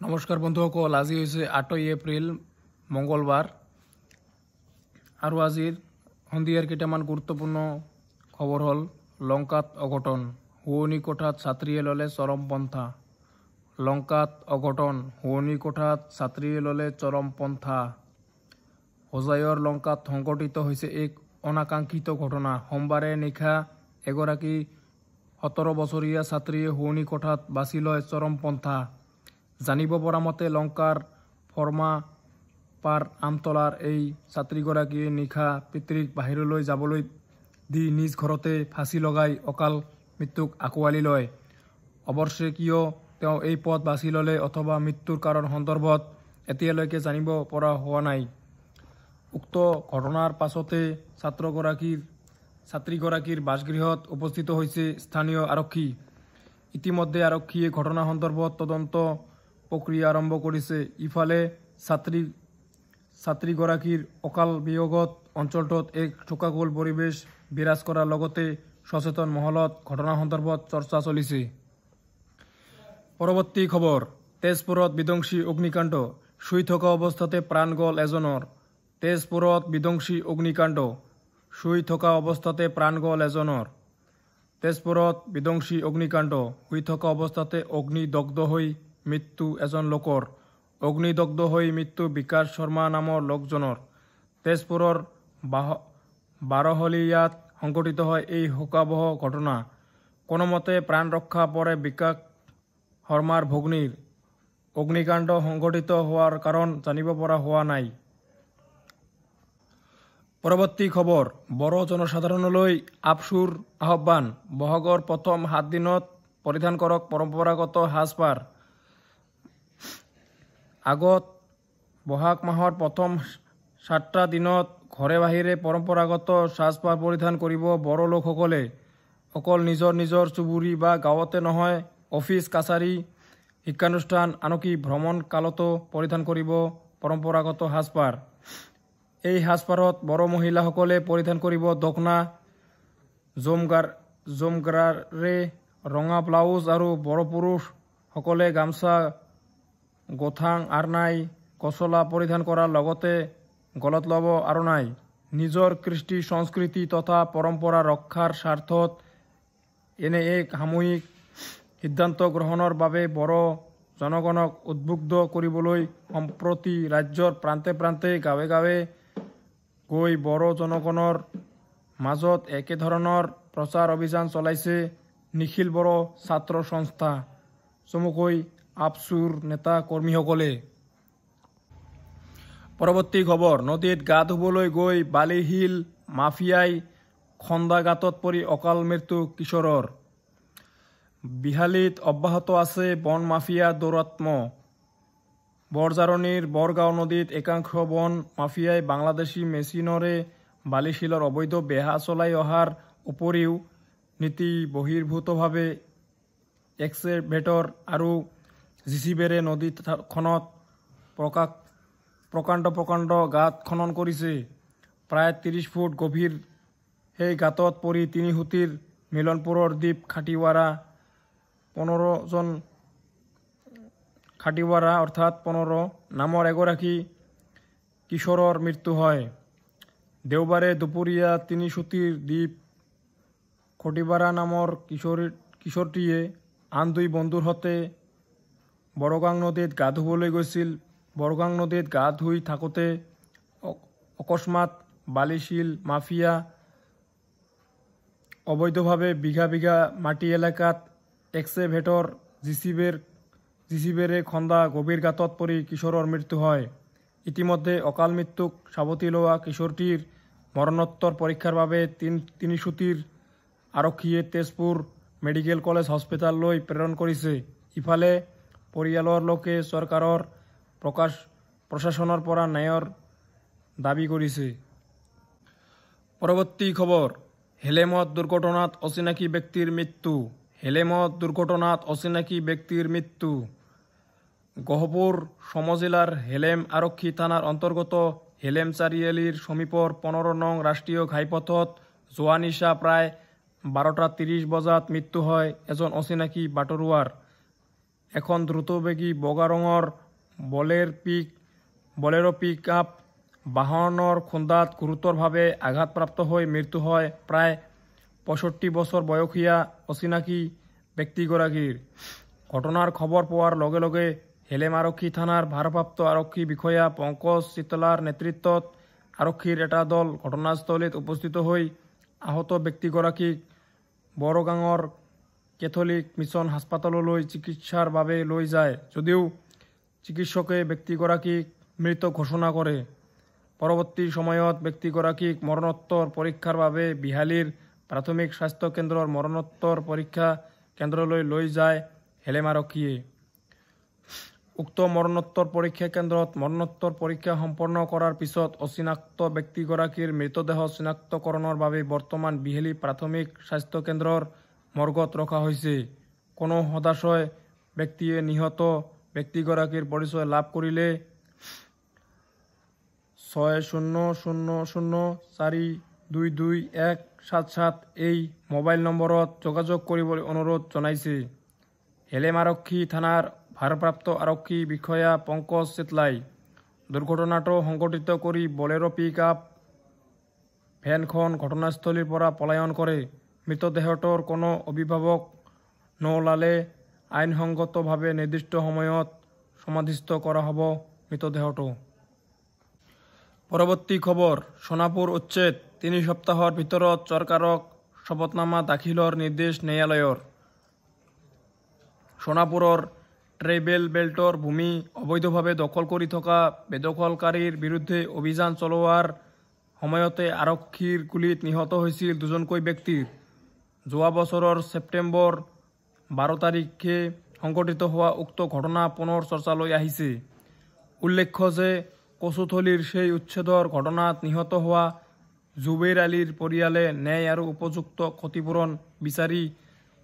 নমস্কাৰ বন্ধুসকল, আজি হৈছে ৮ এপ্ৰিল মঙ্গলবাৰ আৰু আজিৰ সন্ধিয়াৰ কেইটামান গুৰুত্বপূৰ্ণ খবৰ হ'ল লংকাত অঘটন, শুৱনি কোঠাত ছাত্ৰীয়ে ল'লে চৰমপন্থা। লংকাত অঘটন, শুৱনি কোঠাত ছাত্ৰীয়ে ল'লে চৰমপন্থা। হোজাইৰ লংকাত সংঘটিত হৈছে এক অনাকাংক্ষিত ঘটনা। সোমবাৰে নিশা এগৰাকী ১৭ বছৰীয়া ছাত্ৰীয়ে শুৱনি কোঠাত বাছি লয় চৰমপন্থা। জানিব পৰা মতে লংকাৰ ফৰ্মাপাৰ আমতলাৰ এই ছাত্ৰীগৰাকীয়ে নিশা পিতৃক বাহিৰলৈ যাবলৈ দি নিজ ঘৰতে ফাঁচি লগাই অকাল মৃত্যুক আঁকোৱালি লয়। অৱশ্যে কিয় তেওঁ এই পথ বাছি ল'লে অথবা মৃত্যুৰ কাৰণ সন্দৰ্ভত এতিয়ালৈকে জানিব পৰা হোৱা নাই। উক্ত ঘটনাৰ পাছতে ছাত্ৰীগৰাকীৰ বাসগৃহত উপস্থিত হৈছে স্থানীয় আৰক্ষী। ইতিমধ্যে আৰক্ষীয়ে ঘটনা সন্দৰ্ভত তদন্ত প্ৰক্ৰিয়া আৰম্ভ কৰিছে। ইফালে ছাত্ৰীগৰাকীৰ অকাল বিয়োগত অঞ্চলটোত এক শোকাকুল পৰিৱেশ বিৰাজ কৰাৰ লগতে সচেতন মহলত ঘটনা সন্দৰ্ভত চৰ্চা চলিছে। পৰৱৰ্তী খবৰ, তেজপুৰত বিধ্বংসী অগ্নিকাণ্ড, শুই থকা অৱস্থাতে প্ৰাণ গ'ল এজনৰ। তেজপুৰত বিধ্বংসী অগ্নিকাণ্ড, শুই থকা অৱস্থাতে প্ৰাণ গ'ল এজনৰ। তেজপুৰত বিধ্বংসী অগ্নিকাণ্ড, শুই থকা অৱস্থাতে অগ্নিদগ্ধ হৈ মৃত্যু এজন লোকৰ। অগ্নিদগ্ধ হৈ মৃত্যু বিকাশ শৰ্মা নামৰ লোকজনৰ। তেজপুৰৰ বাৰহলীয়াত সংঘটিত হয় এই শোকাবহ ঘটনা। কোনোমতে প্ৰাণ ৰক্ষা পৰে বিকাশ শৰ্মাৰ ভগ্নীৰ। অগ্নিকাণ্ড সংঘটিত হোৱাৰ কাৰণ জানিব পৰা হোৱা নাই। পৰৱৰ্তী খবৰ, বড়ো জনসাধাৰণলৈ আফচুৰ আহ্বান, বহাগৰ প্ৰথম ৭ দিনত পৰিধান কৰক পৰম্পৰাগত সাজপাৰ। আগত বহাগ মাহৰ প্ৰথম ৭টা দিনত ঘৰে বাহিৰে পৰম্পৰাগত সাজপাৰ পৰিধান কৰিব বড়ো লোকসকলে। অকল নিজৰ নিজৰ চুবুৰী বা গাঁৱতে নহয়, অফিচ কাছাৰী, শিক্ষানুষ্ঠান আনকি ভ্ৰমণ কালতো পৰিধান কৰিব পৰম্পৰাগত সাজপাৰ। এই সাজপাৰত বড়ো মহিলাসকলে পৰিধান কৰিব দখনা, জমগাৰে ৰঙা ব্লাউজ আৰু বড়ো পুৰুষসকলে গামছা, গোথাং আৰনাই, গছলা পৰিধান কৰাৰ লগতে গলত ল'ব আৰনাই। নিজৰ কৃষ্টি সংস্কৃতি তথা পৰম্পৰা ৰক্ষাৰ স্বাৰ্থত এনে এক সামূহিক সিদ্ধান্ত গ্ৰহণৰ বাবে বড়ো জনগণক উদ্বুদ্ধ কৰিবলৈ সম্প্ৰতি ৰাজ্যৰ প্ৰান্তে প্ৰান্তে গাঁৱে গাঁৱে গৈ বড়ো জনগণৰ মাজত একেধৰণৰ প্ৰচাৰ অভিযান চলাইছে নিখিল বড়ো ছাত্ৰ সংস্থা, চমুকৈ আফচুৰ নেতা কৰ্মীসকলে। পৰৱৰ্তী খবৰ, নদীত গা ধুবলৈ গৈ বালিশিল মাফিয়াই খন্দা গাঁতত পৰি অকাল মৃত্যু কিশোৰৰ। বিহালীত অব্যাহত আছে বন মাফিয়া দৌৰাত্ম্য। বৰজাৰণীৰ বৰগাঁও নদীত একাংশ বন মাফিয়াই বাংলাদেশী মেচিনৰে বালিশিলৰ অবৈধ বেহা চলাই অহাৰ উপৰিও নীতি বহিৰ্ভূতভাৱে এক্সকেভেটৰ আৰু জিচিবিৰে নদীখনত প্ৰকাণ্ড গাঁত খনন কৰিছে। প্ৰায় ৩০ ফুট গভীৰ সেই গাঁতত পৰি তিনিসুঁতিৰ মিলনপুৰৰ দ্বীপ খাটিৱাৰা ১৫ নামৰ এগৰাকী কিশোৰৰ মৃত্যু হয়। দেওবাৰে দুপৰীয়া তিনিসুঁতিৰ দ্বীপ খটিৱাৰা নামৰ কিশোৰটিয়ে আন ২ বন্ধুৰ সৈতে বৰগাং নদীত গা ধুবলৈ গৈছিল। বৰগাং নদীত গা ধুই থাকোঁতে অকস্মাৎ বালিশিল মাফিয়া অবৈধভাৱে বিঘা বিঘা মাটি এলেকাত এক্সকেভেটৰ জিচিবিৰে খন্দা গভীৰ গাঁতত পৰি কিশোৰৰ মৃত্যু হয়। ইতিমধ্যে অকাল মৃত্যুক সাৱটি লোৱা কিশোৰটিৰ মৰণোত্তৰ পৰীক্ষাৰ বাবে তিনিসুঁতিৰ আৰক্ষীয়ে তেজপুৰ মেডিকেল কলেজ হাস্পতাললৈ প্ৰেৰণ কৰিছে। ইফালে পৰিয়ালৰ লোকে চৰকাৰৰ প্ৰশাসনৰ পৰা ন্যায়ৰ দাবী কৰিছে। পৰৱৰ্তী খবৰ, হেলেমত দুৰ্ঘটনাত অচিনাকি ব্যক্তিৰ মৃত্যু। হেলেমত দুৰ্ঘটনাত অচিনাকি ব্যক্তিৰ মৃত্যু। গহপুৰ সমজিলাৰ হেলেম আৰক্ষী থানাৰ অন্তৰ্গত হেলেম চাৰিআলিৰ সমীপৰ ১৫ নং ৰাষ্ট্ৰীয় ঘাইপথত যোৱা নিশা প্ৰায় ১২:৩০ বজাত মৃত্যু হয় এজন অচিনাকি বাটৰুৱাৰ। এখন দ্ৰুতবেগী বগা ৰঙৰ বলেৰো পিক আপ বাহনৰ খুন্দাত গুৰুতৰভাৱে আঘাতপ্ৰাপ্ত হৈ মৃত্যু হয় প্ৰায় ৬৫ বছৰ বয়সীয়া অচিনাকি ব্যক্তিগৰাকীৰ। ঘটনাৰ খবৰ পোৱাৰ লগে লগে হেলেম আৰক্ষী থানাৰ ভাৰপ্ৰাপ্ত আৰক্ষী বিষয়া পংকজ চিতলাৰ নেতৃত্বত আৰক্ষীৰ এটা দল ঘটনাস্থলীত উপস্থিত হৈ আহত ব্যক্তিগৰাকীক বৰগাঙৰ কেথলিক মিছন হাস্পতাললৈ চিকিৎসাৰ বাবে লৈ যায় যদিও চিকিৎসকে ব্যক্তিগৰাকীক মৃত ঘোষণা কৰে। পৰৱৰ্তী সময়ত ব্যক্তিগৰাকীক মৰণোত্তৰ পৰীক্ষাৰ বাবে বিহালীৰ প্ৰাথমিক স্বাস্থ্য কেন্দ্ৰৰ মৰণোত্তৰ পৰীক্ষা কেন্দ্ৰলৈ লৈ যায় হেলেম আৰক্ষীয়ে। উক্ত মৰণোত্তৰ পৰীক্ষা কেন্দ্ৰত মৰণোত্তৰ পৰীক্ষা সম্পন্ন কৰাৰ পিছত অচিনাক্ত ব্যক্তিগৰাকীৰ মৃতদেহ চিনাক্তকৰণৰ বাবে বৰ্তমান বিহালী প্ৰাথমিক স্বাস্থ্য কেন্দ্ৰৰ মৰ্গত ৰখা হৈছে। কোনো সদাশয় ব্যক্তিয়ে নিহত ব্যক্তিগৰাকীৰ পৰিচয় লাভ কৰিলে ৬০০০৪22১77 এই মোবাইল নম্বৰত যোগাযোগ কৰিবলৈ অনুৰোধ জনাইছে হেলেম আৰক্ষী থানাৰ ভাৰপ্ৰাপ্ত আৰক্ষী বিষয়া পংকজ চিতলাই। দুৰ্ঘটনাটো সংঘটিত কৰি বলেৰো পিক আপ ভেনখন ঘটনাস্থলীৰ পৰা পলায়ন কৰে। মৃতদেহটোৰ কোনো অভিভাৱক নোলালে আইনসংগতভাৱে নিৰ্দিষ্ট সময়ত সমাধিস্থ কৰা হ'ব মৃতদেহটো। পৰৱৰ্তী খবৰ সোনাপুৰ উচ্ছেদ ৩ সপ্তাহৰ ভিতৰত চৰকাৰক শপতনামা দাখিলৰ নিৰ্দেশ ন্যায়ালয়ৰ। সোনাপুৰৰ ট্ৰাইবেল বেল্টৰ ভূমি অবৈধভাৱে দখল কৰি থকা বেদখলকাৰীৰ বিৰুদ্ধে অভিযান চলোৱাৰ সময়তে আৰক্ষীৰ গুলীত নিহত হৈছিল দুজনকৈ ব্যক্তিৰ। যোৱা বছৰৰ ছেপ্টেম্বৰ ১২ তাৰিখে সংঘটিত হোৱা উক্ত ঘটনা পুনৰ চৰ্চালৈ আহিছে। উল্লেখ্য যে কচুথলীৰ সেই উচ্ছেদৰ ঘটনাত নিহত হোৱা জুবেৰ আলীৰ পৰিয়ালে ন্যায় আৰু উপযুক্ত ক্ষতিপূৰণ বিচাৰি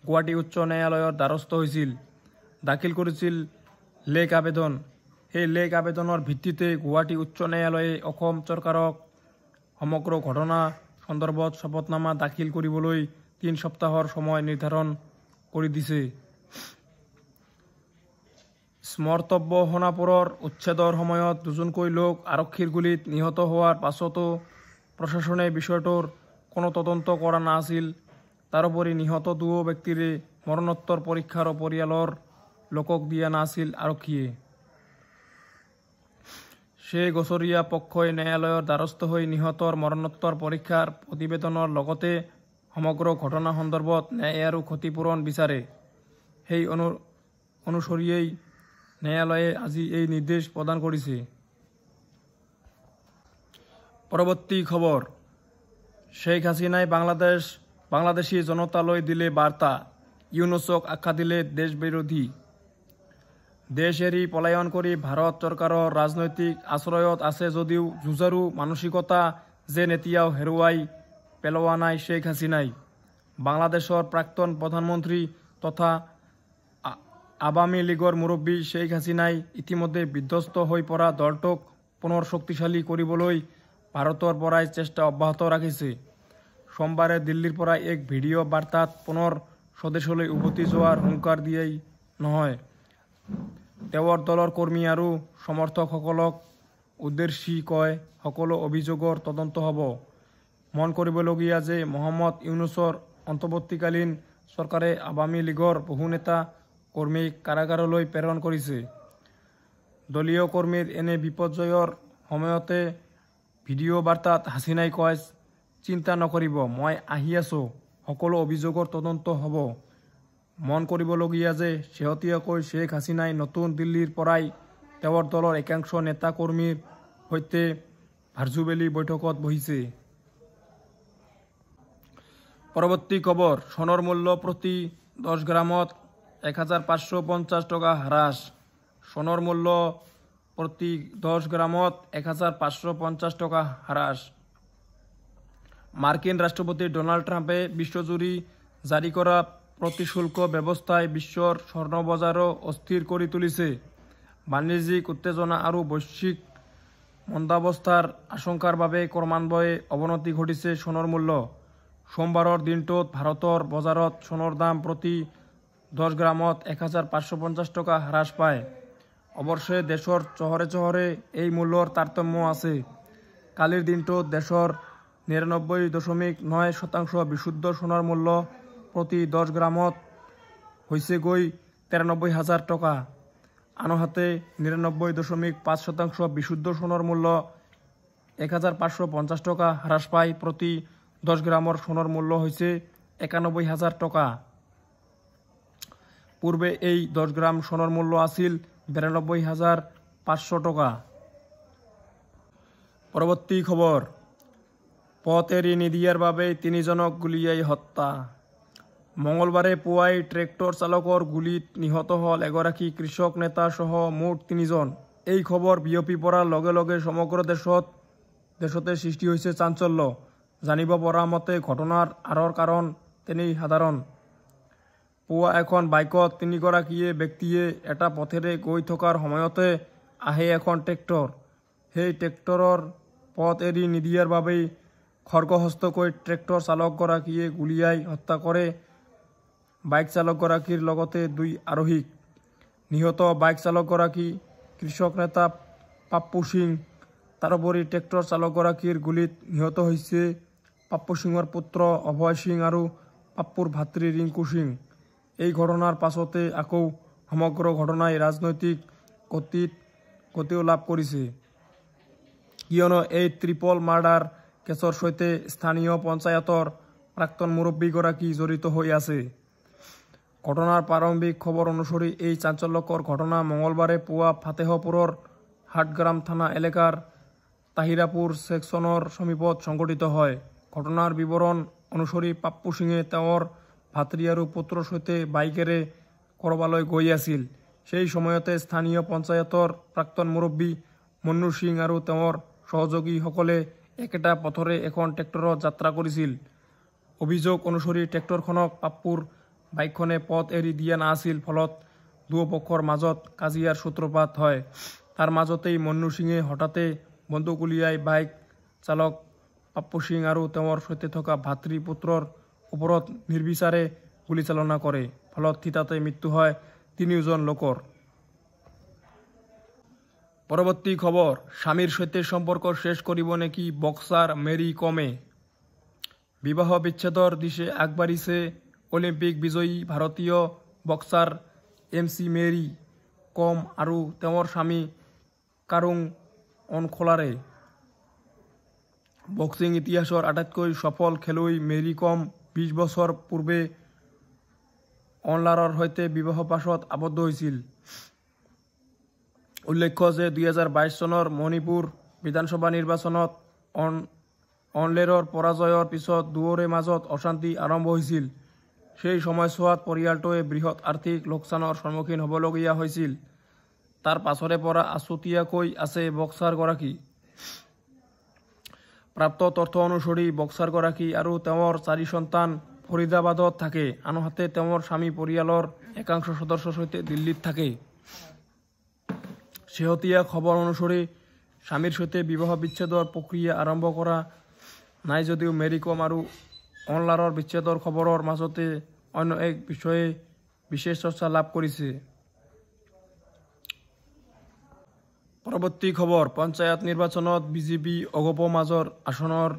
গুৱাহাটী উচ্চ ন্যায়ালয়ৰ দ্বাৰস্থ হৈছিল, দাখিল কৰিছিল লেক আবেদন। সেই লেক আবেদনৰ ভিত্তিতে গুৱাহাটী উচ্চ ন্যায়ালয়ে অসম চৰকাৰক সমগ্ৰ ঘটনা সন্দৰ্ভত শপতনামা দাখিল কৰিবলৈ ৩ সপ্তাহৰ সময় নিৰ্ধাৰণ কৰি দিছে। স্মৰ্তব্য সোনাপুৰৰ উচ্ছেদৰ সময়ত দুজনকৈ লোক আৰক্ষীৰ গুলীত নিহত হোৱাৰ পাছতো প্ৰশাসনে বিষয়টোৰ কোনো তদন্ত কৰা নাছিল। তাৰোপৰি নিহত দুয়ো ব্যক্তিৰে মৰণোত্তৰ পৰীক্ষাৰো পৰিয়ালৰ লোকক দিয়া নাছিল আৰক্ষীয়ে। সেই গোচৰীয়া পক্ষই ন্যায়ালয়ৰ দ্বাৰস্থ হৈ নিহতৰ মৰণোত্তৰ পৰীক্ষাৰ প্ৰতিবেদনৰ লগতে সমগ্ৰ ঘটনা সন্দৰ্ভত ন্যায় আৰু ক্ষতিপূৰণ বিচাৰে। সেই অনুসৰিয়েই ন্যায়ালয়ে আজি এই নিৰ্দেশ প্ৰদান কৰিছে। পৰৱৰ্তী খবৰ শ্বেখ হাছিনাই বাংলাদেশী জনতালৈ দিলে বাৰ্তা, ইউনুছক আখ্যা দিলে দেশবিৰোধী। দেশ এৰি পলায়ন কৰি ভাৰত চৰকাৰৰ ৰাজনৈতিক আশ্ৰয়ত আছে যদিও যুঁজাৰু মানসিকতা যেন এতিয়াও হেৰুৱাই পেলোৱা নাই শ্বেখ হাছিনাই। বাংলাদেশৰ প্ৰাক্তন প্ৰধানমন্ত্ৰী তথা আৱামী লীগৰ মুৰব্বী শ্বেখ হাছিনাই ইতিমধ্যে বিধ্বস্ত হৈ পৰা দলটোক পুনৰ শক্তিশালী কৰিবলৈ ভাৰতৰ পৰাই চেষ্টা অব্যাহত ৰাখিছে। সোমবাৰে দিল্লীৰ পৰা এক ভিডিঅ' বাৰ্তাত পুনৰ স্বদেশলৈ উভতি যোৱাৰ হুংকাৰ দিয়েই নহয়, তেওঁৰ দলৰ কৰ্মী আৰু সমৰ্থকসকলক উদ্দেশ্যি কয়, সকলো অভিযোগৰ তদন্ত হ'ব। মন কৰিবলগীয়া যে মহম্মদ ইউনুছৰ অন্তৱৰ্তীকালীন চৰকাৰে আৱামী লীগৰ বহু নেতা কৰ্মীক কাৰাগাৰলৈ প্ৰেৰণ কৰিছে। দলীয় কৰ্মীৰ এনে বিপৰ্যয়ৰ সময়তে ভিডিঅ' বাৰ্তাত হাছিনাই কয়, চিন্তা নকৰিব, মই আহি আছোঁ, সকলো অভিযোগৰ তদন্ত হ'ব। মন কৰিবলগীয়া যে শেহতীয়াকৈ শ্বেখ হাছিনাই নতুন দিল্লীৰ পৰাই তেওঁৰ দলৰ একাংশ নেতা কৰ্মীৰ সৈতে ভাৰ্চুৱেলি বৈঠকত বহিছে। পৰৱৰ্তী খবৰ সোণৰ মূল্য প্ৰতি 10 গ্ৰামত ১৫৫০ টকা হ্ৰাস। সোণৰ মূল্য প্ৰতি 10 গ্ৰামত ১৫৫০ টকা হ্ৰাস। মাৰ্কিন ৰাষ্ট্ৰপতি ডোনাল্ড ট্ৰাম্পে বিশ্বজুৰি জাৰি কৰা প্ৰতিশুল্ক ব্যৱস্থাই বিশ্বৰ স্বৰ্ণ বজাৰো অস্থিৰ কৰি তুলিছে। বাণিজ্যিক উত্তেজনা আৰু বৈশ্বিক মন্দাৱস্থাৰ আশংকাৰ বাবে ক্ৰমান্বয়ে অৱনতি ঘটিছে সোণৰ মূল্য। সোমবাৰৰ দিনটোত ভাৰতৰ বজাৰত সোণৰ দাম প্ৰতি 10 গ্ৰামত 1550 টাকা হ্ৰাস পায়। অৱশ্যে দেশৰ চহৰে চহৰে এই মূল্যৰ তাৰতম্য আছে। কালিৰ দিনটোত দেশৰ 99.9% বিশুদ্ধ সোণৰ মূল্য প্ৰতি 10 গ্ৰামত হৈছেগৈ 93,000 টকা। আনহাতে 99.5% বিশুদ্ধ সোণৰ মূল্য 1550 টকা হ্ৰাস পাই প্ৰতি 10 গ্ৰামৰ সোণৰ মূল্য হৈছে 91,000 টকা। পূৰ্বে এই 10 গ্ৰাম সোণৰ মূল্য আছিল 92,500 টকা। পৰৱৰ্তী খবৰ, পথ এৰি নিদিয়াৰ বাবে 3জনক গুলীয়াই হত্যা। মঙলবাৰে পুৱাই ট্ৰেক্টৰ চালকৰ গুলীত নিহত হ'ল এগৰাকী কৃষক নেতা সহ মুঠ 3জন। এই খবৰ বিয়পি পৰাৰ লগে লগে সমগ্ৰ দেশতে সৃষ্টি হৈছে চাঞ্চল্য। জানিব পৰা মতে ঘটনাৰ আঁৰৰ কাৰণ তেনেই সাধাৰণ। পুৱা এখন বাইকত 3গৰাকী ব্যক্তিয়ে এটা পথেৰে গৈ থকাৰ সময়তে আহে এখন ট্ৰেক্টৰ। সেই ট্ৰেক্টৰৰ পথ এৰি নিদিয়াৰ বাবেই খৰ্গহস্তকৈ ট্ৰেক্টৰ চালকগৰাকীয়ে গুলীয়াই হত্যা কৰে বাইক চালকগৰাকীৰ লগতে 2 আৰোহীক। নিহত বাইক চালকগৰাকী কৃষক নেতা পাপ্পু সিং। তাৰোপৰি ট্ৰেক্টৰ চালকগৰাকীৰ গুলীত নিহত হৈছে পাপ্পু সিঙৰ পুত্ৰ অভয় সিং আৰু পাপ্পুৰ ভাতৃ ৰিংকু সিং। এই ঘটনাৰ পাছতে আকৌ সমগ্ৰ ঘটনাই ৰাজনৈতিক গতিও লাভ কৰিছে, কিয়নো এই ট্ৰিপল মাৰ্ডাৰ কেছৰ সৈতে স্থানীয় পঞ্চায়তৰ প্ৰাক্তন মুৰব্বীগৰাকী জড়িত হৈ আছে। ঘটনাৰ প্ৰাৰম্ভিক খবৰ অনুসৰি এই চাঞ্চল্যকৰ ঘটনা মঙলবাৰে পুৱা ফাতেহপুৰৰ হাটগ্ৰাম থানা এলেকাৰ তাহিৰাপুৰ ছেকশ্যনৰ সমীপত সংঘটিত হয়। ঘটনাৰ বিৱৰণ অনুসৰি পাপ্পু সিঙে তেওঁৰ ভাতৃ আৰু পুত্ৰৰ সৈতে বাইকেৰে কৰবালৈ গৈ আছিল। সেই সময়তে স্থানীয় পঞ্চায়তৰ প্ৰাক্তন মুৰব্বী মন্নু সিং আৰু তেওঁৰ সহযোগীসকলে একেটা পথৰে এখন ট্ৰেক্টৰত যাত্ৰা কৰিছিল। অভিযোগ অনুসৰি ট্ৰেক্টৰখনক পাপ্পুৰ বাইকখনে পথ এৰি দিয়া নাছিল, ফলত দুয়োপক্ষৰ মাজত কাজিয়াৰ সূত্ৰপাত হয়। তাৰ মাজতেই মন্নু সিঙে হঠাতে বন্দুক উলিয়াই বাইক চালক পাপ্পু সিং আৰু তেওঁৰ সৈতে থকা ভাতৃ পুত্ৰৰ ওপৰত নিৰ্বিচাৰে গুলীচালনা কৰে। ফলত থিতাতে মৃত্যু হয় 3জন লোকৰ। পৰৱৰ্তী খবৰ, স্বামীৰ সৈতে সম্পৰ্ক শেষ কৰিব নেকি বক্সাৰ মেৰী কমে। বিবাহ বিচ্ছেদৰ দিশে আগবাঢ়িছে অলিম্পিক বিজয়ী ভাৰতীয় বক্সাৰ MC মেৰী কম আৰু তেওঁৰ স্বামী কাৰুং অনখোলাৰে। বক্সিং ইতিহাসৰ আটাইতকৈ সফল খেলুৱৈ মেৰী কম 20 বছৰ পূৰ্বে অনলাৰৰ সৈতে বিবাহ পাশত আবদ্ধ হৈছিল। উল্লেখ্য যে 2022 চনৰ মণিপুৰ বিধানসভা নিৰ্বাচনত অনলেৰৰ পৰাজয়ৰ পিছত দুয়োৰে মাজত অশান্তি আৰম্ভ হৈছিল। সেই সময়ছোৱাত পৰিয়ালটোৱে বৃহৎ আৰ্থিক লোকচানৰ সন্মুখীন হ'বলগীয়া হৈছিল। তাৰ পাছৰে পৰা আছুতীয়াকৈ আছে বক্সাৰগৰাকী। প্ৰাপ্ত তথ্য অনুসৰি বক্সাৰগৰাকী আৰু তেওঁৰ 4 সন্তান ফৰিদাবাদত থাকে, আনহাতে তেওঁৰ স্বামী পৰিয়ালৰ একাংশ সদস্যৰ সৈতে দিল্লীত থাকে। শেহতীয়া খবৰ অনুসৰি স্বামীৰ সৈতে বিবাহ বিচ্ছেদৰ প্ৰক্ৰিয়া আৰম্ভ কৰা নাই যদিও মেৰী কম আৰু অনলাৰৰ বিচ্ছেদৰ খবৰৰ মাজতে অন্য এক বিষয়ে বিশেষ চৰ্চা লাভ কৰিছে। পৰৱৰ্তী খবৰ, পঞ্চায়ত নিৰ্বাচনত বিজেপি অগপ মাজৰ আসনৰ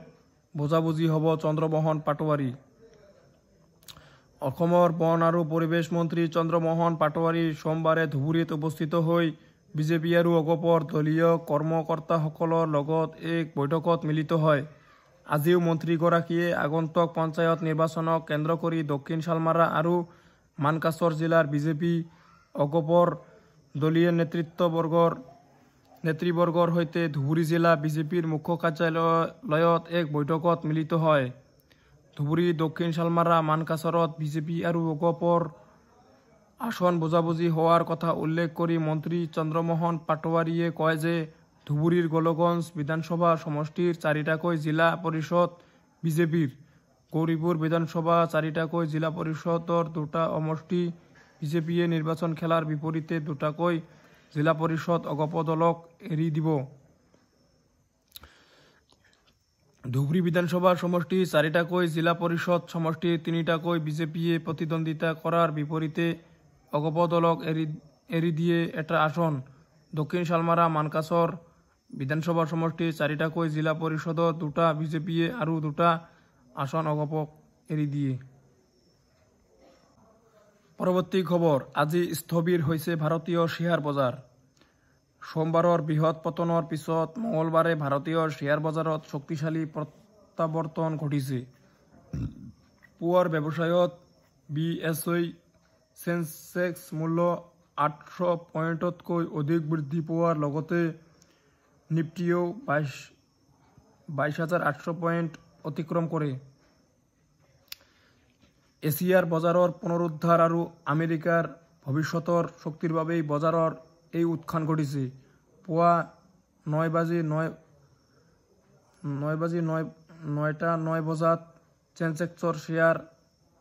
বুজাবুজি হ'ব চন্দ্ৰমোহন পাটোৱাৰী। অসমৰ বন আৰু পৰিৱেশ মন্ত্ৰী চন্দ্ৰমোহন পাটোৱাৰী সোমবাৰে ধুবুৰীত উপস্থিত হৈ বিজেপি আৰু অগপৰ দলীয় কৰ্মকৰ্তাসকলৰ লগত এক বৈঠকত মিলিত হয়। আজিও মন্ত্ৰীগৰাকীয়ে আগন্তুক পঞ্চায়ত নিৰ্বাচনক কেন্দ্ৰ কৰি দক্ষিণ শালমাৰা আৰু মানকাছৰ জিলাৰ বিজেপি অগপৰ দলীয় নেতৃবৰ্গৰ সৈতে ধুবুৰী জিলা বিজেপিৰ মুখ্য কাৰ্যালয়ত এক বৈঠকত মিলিত হয়। ধুবুৰী, দক্ষিণ শালমাৰা, মানকাছৰত বিজেপি আৰু অগপৰ আসন বুজাবুজি হোৱাৰ কথা উল্লেখ কৰি মন্ত্ৰী চন্দ্ৰমোহন পাটোৱাৰীয়ে কয় যে ধুবুৰীৰ গোলগঞ্জ বিধানসভা সমষ্টিৰ 4টাকৈ জিলা পৰিষদ বিজেপিৰ, গৌৰীপুৰ বিধানসভা 4টাকৈ জিলা পৰিষদৰ 2টা সমষ্টি বিজেপিয়ে নিৰ্বাচন খেলাৰ বিপৰীতে 2টাকৈ জিলা পৰিষদ অগপ দলক এৰি দিব। ধুবুৰী বিধানসভা সমষ্টি 4টাকৈ, জিলা পৰিষদ সমষ্টি 3টাকৈ বিজেপিয়ে প্ৰতিদ্বন্দ্বিতা কৰাৰ বিপৰীতে অগপ দলক এৰি দিয়ে এটা আসন। দক্ষিণ শালমাৰা মানকাছৰ বিধানসভা সমষ্টি 4টাকৈ, জিলা পৰিষদত 2টা বিজেপিয়ে আৰু 2টা আসন অগপক এৰি দিয়ে। পৰৱৰ্তী খবৰ, আজি স্থবিৰ হৈছে ভাৰতীয় শ্বেয়াৰ বজাৰ। সোমবাৰৰ বৃহৎ পতনৰ পিছত মঙলবাৰে ভাৰতীয় শ্বেয়াৰ বজাৰত শক্তিশালী প্ৰত্যাৱৰ্তন ঘটিছে। পুৱাৰ ব্যৱসায়ত BSE চেনচেক্স মূল্য 800 পইণ্টতকৈ অধিক বৃদ্ধি পোৱাৰ লগতে নিফটিয়েও 22,800 পইণ্ট অতিক্ৰম কৰে। এছিয়াৰ বজাৰৰ পুনৰুদ্ধাৰ আৰু আমেৰিকাৰ ভৱিষ্যতৰ শক্তিৰ বাবেই বজাৰৰ এই উত্থান ঘটিছে। পুৱা 9:09 বজাত চেনচেক্সৰ শ্বেয়াৰ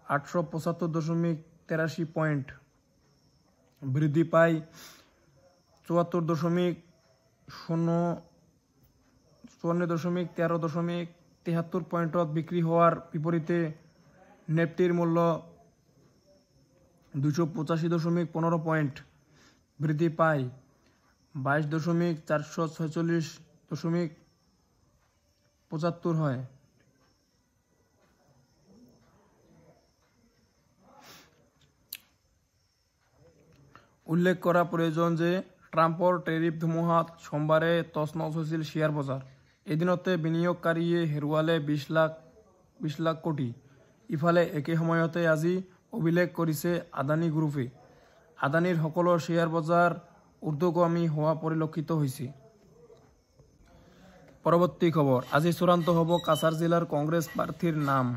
875.83 পইণ্ট বৃদ্ধি পাই 54.13 পইণ্টত বিক্ৰী হোৱাৰ বিপৰীতে নেফটিৰ মূল্য 285.15 পইণ্ট বৃদ্ধি পাই 22,446.75 হয়। উল্লেখ কৰা প্ৰয়োজন যে ট্ৰাম্পৰ টেৰিফ ধুমুহাত সোমবাৰে তছনছ হৈছিল শ্বেয়াৰ বজাৰ। এদিনতে বিনিয়োগকাৰীয়ে হেৰুৱালে 20 লাখ কোটি। ইফালে একে সময়তে আজি অভিলেখ কৰিছে আদানী গ্ৰুপে। আদানীৰ সকলো শ্বেয়াৰ বজাৰ ঊৰ্ধ্বগামী হোৱা পৰিলক্ষিত হৈছে। পৰৱৰ্তী খবৰ, আজি চূড়ান্ত হ'ব কাছাৰ জিলাৰ কংগ্ৰেছ প্ৰাৰ্থীৰ নাম।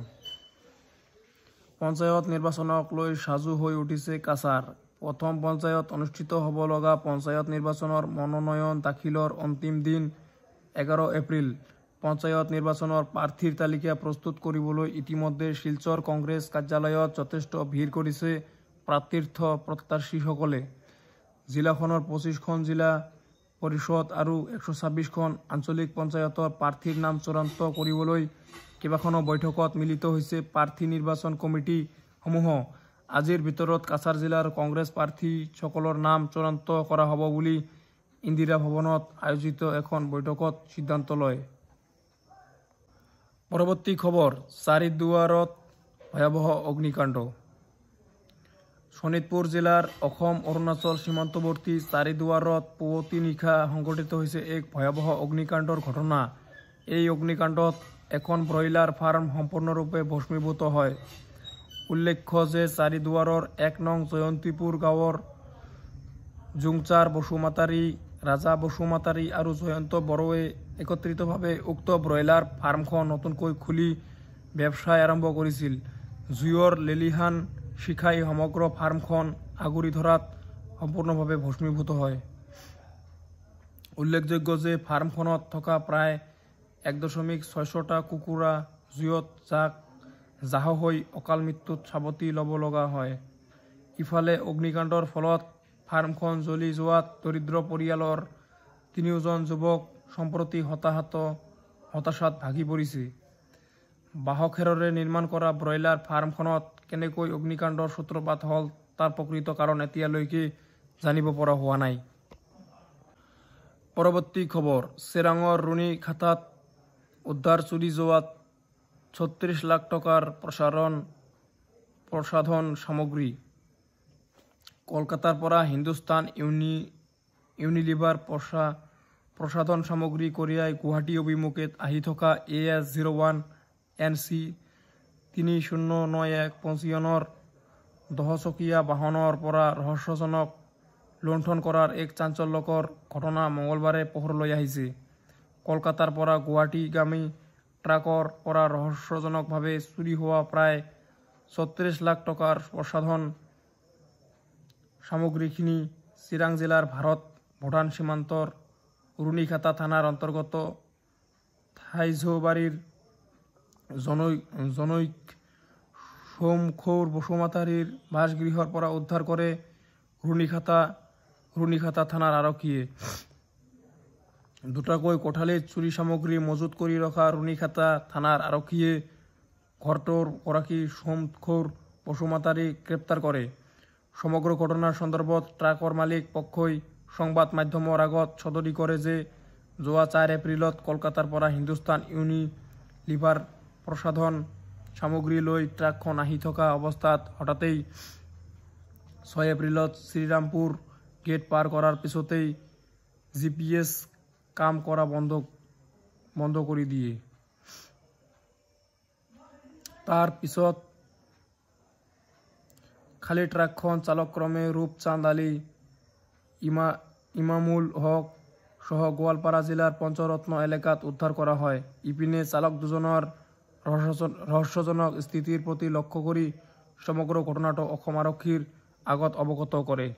পঞ্চায়ত নিৰ্বাচনক লৈ সাজু হৈ উঠিছে কাছাৰ। প্ৰথম পৰ্যায়ত অনুষ্ঠিত হ'ব লগা পঞ্চায়ত নিৰ্বাচনৰ মনোনয়ন দাখিলৰ অন্তিম দিন 11 এপ্ৰিল। পঞ্চায়ত নিৰ্বাচনৰ প্ৰাৰ্থীৰ তালিকা প্ৰস্তুত কৰিবলৈ ইতিমধ্যে শিলচৰ কংগ্ৰেছ কাৰ্যালয়ত যথেষ্ট ভিৰ কৰিছে প্ৰত্যাশীসকলে। জিলাখনৰ 25খন জিলা পৰিষদ আৰু 126খন আঞ্চলিক পঞ্চায়তৰ প্ৰাৰ্থীৰ নাম চূড়ান্ত কৰিবলৈ কেইবাখনো বৈঠকত মিলিত হৈছে প্ৰাৰ্থী নিৰ্বাচন কমিটিসমূহ। আজিৰ ভিতৰত কাছাৰ জিলাৰ কংগ্ৰেছ প্ৰাৰ্থীসকলৰ নাম চূড়ান্ত কৰা হ'ব বুলি ইন্দিৰা ভৱনত আয়োজিত এখন বৈঠকত সিদ্ধান্ত লয়। পৰৱৰ্তী খবৰ, চাৰিদুৱাৰত ভয়াৱহ অগ্নিকাণ্ড। শোণিতপুৰ জিলাৰ অসম অৰুণাচল সীমান্তৱৰ্তী চাৰিদুৱাৰত পুৱতি নিশা সংঘটিত হৈছে এক ভয়াৱহ অগ্নিকাণ্ডৰ ঘটনা। এই অগ্নিকাণ্ডত এখন ব্ৰইলাৰ ফাৰ্ম সম্পূৰ্ণৰূপে ভস্মীভূত হয়। উল্লেখ্য যে চাৰিদুৱাৰৰ 1 নং জয়ন্তীপুৰ গাঁৱৰ জুংচাৰ বসুমাতাৰী, ৰাজা বসুমাতাৰী আৰু জয়ন্ত বড়োৱে একত্ৰিতভাৱে উক্ত ব্ৰইলাৰ ফাৰ্মখন নতুনকৈ খুলি ব্যৱসায় আৰম্ভ কৰিছিল। জুইৰ লেলিহান শিখাই সমগ্ৰ ফাৰ্মখন আগুৰি ধৰাত সম্পূৰ্ণভাৱে ভস্মীভূত হয়। উল্লেখযোগ্য যে ফাৰ্মখনত থকা প্ৰায় 1.6টা কুকুৰা জুইত জাহ হৈ অকাল মৃত্যুত সাৱটি ল'ব লগা হয়। ইফালে অগ্নিকাণ্ডৰ ফলত ফাৰ্মখন জ্বলি যোৱাত দৰিদ্ৰ পৰিয়ালৰ 3জন যুৱক সম্প্ৰতি হতাশাত ভাগি পৰিছে। বাঁহখেৰেৰে নিৰ্মাণ কৰা ব্ৰইলাৰ ফাৰ্মখনত কেনেকৈ অগ্নিকাণ্ডৰ সূত্ৰপাত হ'ল তাৰ প্ৰকৃত কাৰণ এতিয়ালৈকে জানিব পৰা হোৱা নাই। পৰৱৰ্তী খবৰ, চিৰাঙৰ ৰুণিখাটাত উদ্ধাৰ চুৰি যোৱাত 36 লাখ টকাৰ প্ৰসাধন সামগ্ৰী। কলকাতাৰ পৰা হিন্দুস্তান ইউনিলিভাৰ প্ৰসাধন সামগ্ৰী কঢ়িয়াই গুৱাহাটী অভিমুখে আহি থকা AS01 NC 3091 পঞ্জীয়নৰ 10চকীয়া বাহনৰ পৰা ৰহস্যজনক লুণ্ঠন কৰাৰ এক চাঞ্চল্যকৰ ঘটনা মঙলবাৰে পোহৰলৈ আহিছে। কলকাতাৰ পৰা গুৱাহাটীগামী ট্ৰাকৰ পৰা ৰহস্যজনকভাৱে চুৰি হোৱা প্ৰায় 36 লাখ টকাৰ প্ৰসাধন সামগ্ৰীখিনি চিৰাং জিলাৰ ভাৰত-ভূটান সীমান্তৰ ৰুণিখাটা থানাৰ অন্তৰ্গত থাইঝবাৰীৰ জনৈক সোমখৌৰ বসুমাতাৰীৰ বাসগৃহৰ পৰা উদ্ধাৰ কৰে ৰুণিখাটা থানাৰ আৰক্ষীয়ে। দুটাকৈ কোঠালীত চুৰি সামগ্ৰী মজুত কৰি ৰখা ৰুণিখাতা থানাৰ আৰক্ষীয়ে ঘৰটোৰ গৰাকী সোমখোৰ পশুমাতাৰী গ্ৰেপ্তাৰ কৰে। সমগ্ৰ ঘটনাৰ সন্দৰ্ভত ট্ৰাকৰ মালিক পক্ষই সংবাদ মাধ্যমৰ আগত সদৰি কৰে যে যোৱা 4 এপ্ৰিলত কলকাতাৰ পৰা হিন্দুস্তান ইউনিলিভাৰ প্ৰসাধন সামগ্ৰী লৈ ট্ৰাকখন আহি থকা অৱস্থাত হঠাতেই 6 এপ্ৰিলত শ্ৰীৰামপুৰ গেট পাৰ কৰাৰ পিছতেই GPS কাম কৰা বন্ধ কৰি দিয়ে। তাৰ পিছত খালী ট্ৰাকখন চালকক্ৰমে ৰূপচাঁদ আলী, ইমামুল হক সহ গোৱালপাৰা জিলাৰ পঞ্চৰত্ন এলেকাত উদ্ধাৰ কৰা হয়। ইপিনে চালক দুজনৰ ৰহস্যজনক স্থিতিৰ প্ৰতি লক্ষ্য কৰি সমগ্ৰ ঘটনাটো অসম আৰক্ষীৰ আগত অৱগত কৰে।